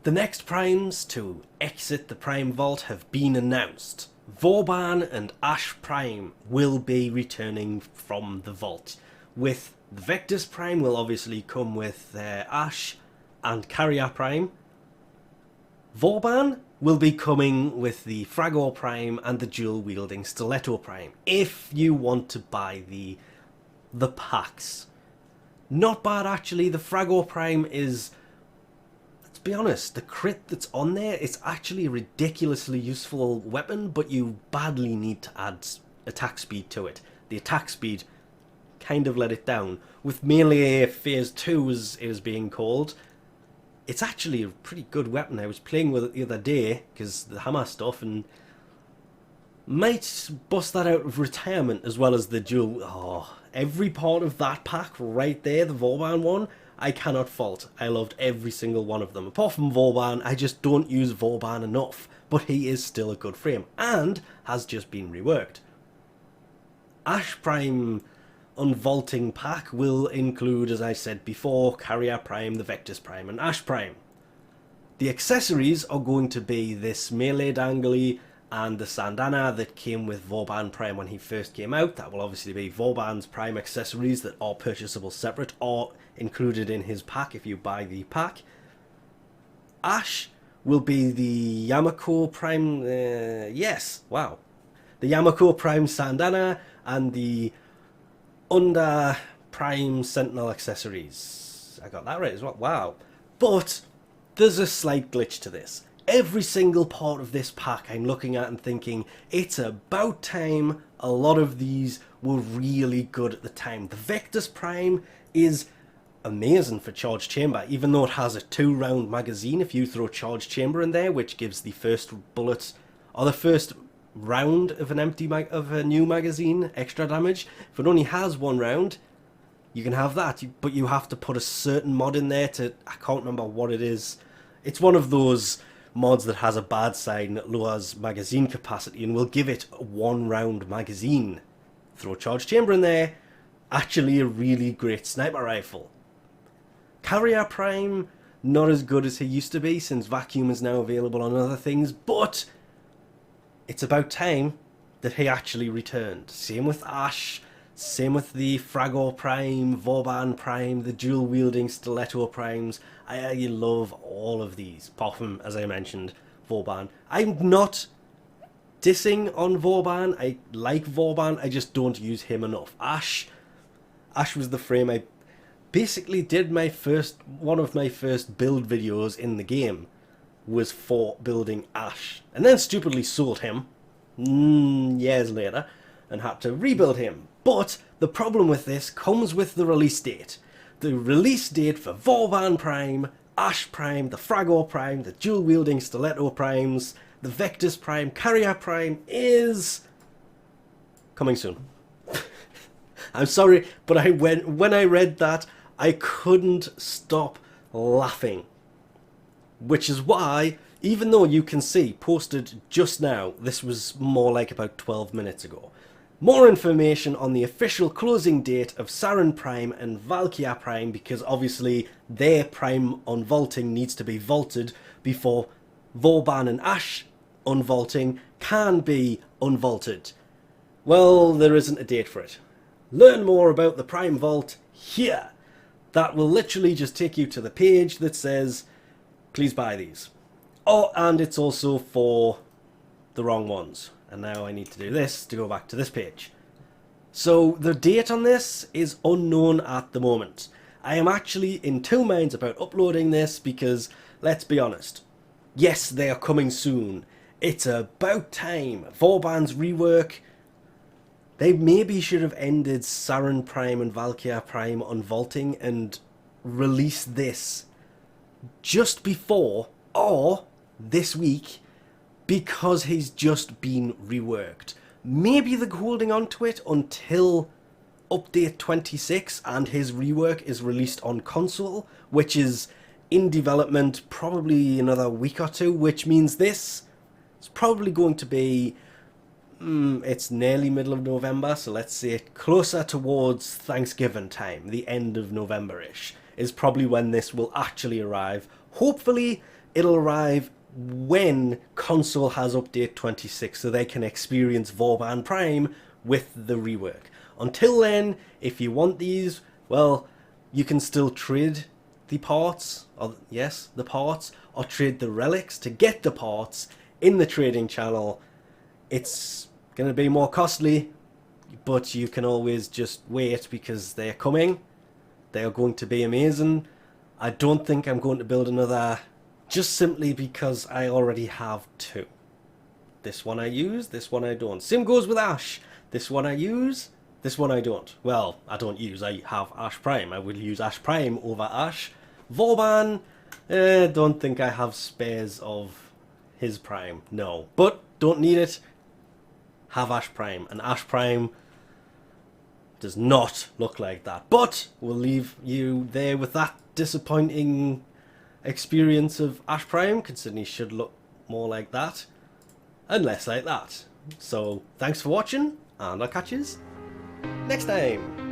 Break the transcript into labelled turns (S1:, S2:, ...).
S1: The next primes to exit the Prime Vault have been announced. Vauban and Ash Prime will be returning from the vault. With the Vectis Prime will obviously come with Ash and Carrier Prime. Vauban will be coming with the Fragor Prime and the dual-wielding Akstiletto Prime, if you want to buy the packs. Not bad actually. The Fragor Prime is, let's be honest, the crit that's on there is actually a ridiculously useful weapon, but you badly need to add attack speed to it. The attack speed kind of let it down. With melee phase 2 as it is being called, it's actually a pretty good weapon. I was playing with it the other day because the hammer stuff, and might bust that out of retirement as well as the dual. Oh, every part of that pack right there, the Vauban one, I cannot fault. I loved every single one of them. Apart from Vauban, I just don't use Vauban enough, but he is still a good frame and has just been reworked. Ash Prime Unvaulting pack will include, as I said before, Carrier Prime, the Vectis Prime and Ash Prime. The accessories are going to be this melee dangly and the Syandana that came with Vauban Prime when he first came out. That will obviously be Vauban's Prime accessories that are purchasable separate or included in his pack if you buy the pack. Ash will be the Yamako Prime, yes, wow. The Yamako Prime Syandana and the Unda Prime Sentinel accessories. I got that right as well, wow. But there's a slight glitch to this. Every single part of this pack I'm looking at and thinking, it's about time a lot of these were really good at the time. The Vectis Prime is amazing for charge chamber, even though it has a 2-round magazine if you throw charge chamber in there, which gives the first bullet, or the first round of an of a new magazine extra damage. If it only has 1 round, you can have that, but you have to put a certain mod in there to, I can't remember what it is. It's one of those mods that has a bad side and it lowers magazine capacity and will give it a 1-round magazine. Throw charge chamber in there, actually a really great sniper rifle. Carrier Prime, not as good as he used to be since vacuum is now available on other things, but it's about time that he actually returned. Same with Ash, same with the Fragor Prime, Vauban Prime, the dual-wielding Akstiletto Primes. I love all of these, apart from, as I mentioned, Vauban. I'm not dissing on Vauban. I like Vauban, I just don't use him enough. Ash was the frame I basically did one of my first build videos in the game was for building Ash, and then stupidly sold him years later and had to rebuild him. But the problem with this comes with the release date. The release date for Vauban Prime, Ash Prime, the Fragor Prime, the dual-wielding Akstiletto Primes, the Vectis Prime, Carrier Prime is coming soon. I'm sorry, but when I read that, I couldn't stop laughing. Which is why, even though you can see, posted just now, this was more like about 12 minutes ago. More information on the official closing date of Sarin Prime and Valkyria Prime, because obviously their Prime Unvaulting needs to be vaulted before Vauban and Ash Unvaulting can be unvaulted. Well, there isn't a date for it. Learn more about the Prime Vault here. That will literally just take you to the page that says, please buy these. Oh, and it's also for the wrong ones. And now I need to do this to go back to this page. So the date on this is unknown at the moment. I am actually in 2 minds about uploading this because, let's be honest, yes, they are coming soon. It's about time. Vauban's rework, they maybe should have ended Sarin Prime and Valkyria Prime Unvaulting and released this just before or this week, because he's just been reworked. Maybe they're holding on to it until update 26 and his rework is released on console, which is in development probably another week or 2, which means this is probably going to be, it's nearly middle of November, so let's say closer towards Thanksgiving time, the end of November-ish, is probably when this will actually arrive. Hopefully it'll arrive when console has update 26, so they can experience Vauban Prime with the rework. Until then, if you want these, well, you can still trade the parts, or yes, the parts, or trade the relics to get the parts in the trading channel. It's going to be more costly, but you can always just wait because they're coming. They are going to be amazing. I don't think I'm going to build another, just simply because I already have two. This one I use, this one I don't. Same goes with Ash. This one I use, this one I don't. Well, I don't use, I have Ash Prime. I will use Ash Prime over Ash. Vauban, don't think I have spares of his Prime, no. But, don't need it, have Ash Prime. And Ash Prime does not look like that. But, we'll leave you there with that disappointing experience of Ash Prime, considering he should look more like that, and less like that. So, thanks for watching, and I'll catch you next time.